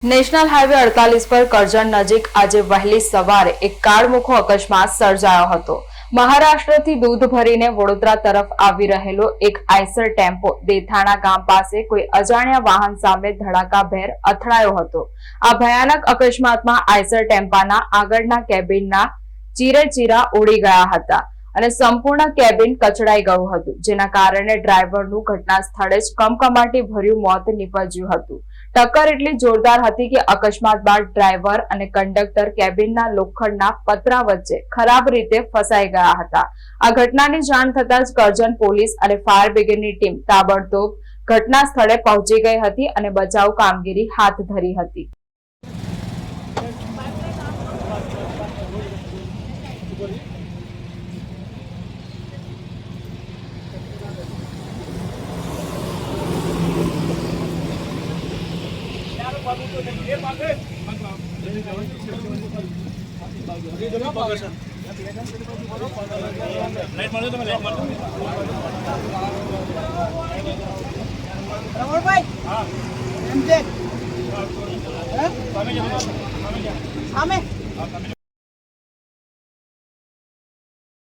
National highway 48 પર કરજણ નજીક આજે વહેલી સવારે એક કાળમુખો અકસ્માત સર્જાયો હતો। મહારાષ્ટ્રથી દૂધ ભરીને વડોદરા તરફ આવી રહેલો એક આઈસર ટેમ્પો દેથાણા ગામ પાસે કોઈ અજાણ્યા વાહન સામે ધડાકાભેર અથડાયો હતો। આ ભયાનક અકસ્માતમાં આઈસર ટેમ્પાના આગળના કેબિનના ચીરેચીરા ઉડી ગયા હતા અને સંપૂર્ણ કેબિન કચડાઈ ગયું હતું, જેના કારણે ડ્રાઈવરનું ઘટના સ્થળે જ કમકમાટી ભર્યું મોત નીપજ્યું હતું। ટક્કર એટલી જોરદાર હતી કે અકસ્માત બાદ ડ્રાઈવર અને કંડક્ટર કેબિનના લોખંડના પતરા વચ્ચે ખરાબ રીતે ફસાઈ ગયા હતા। આ ઘટનાની જાણ થતાં જ કરજણ પોલીસ અને ફાયર બ્રિગેડની ટીમ તાબડતોબ ઘટના સ્થળે પહોંચી ગઈ હતી અને બચાવ કામગીરી હાથ ધરી હતી। રમણભાઈ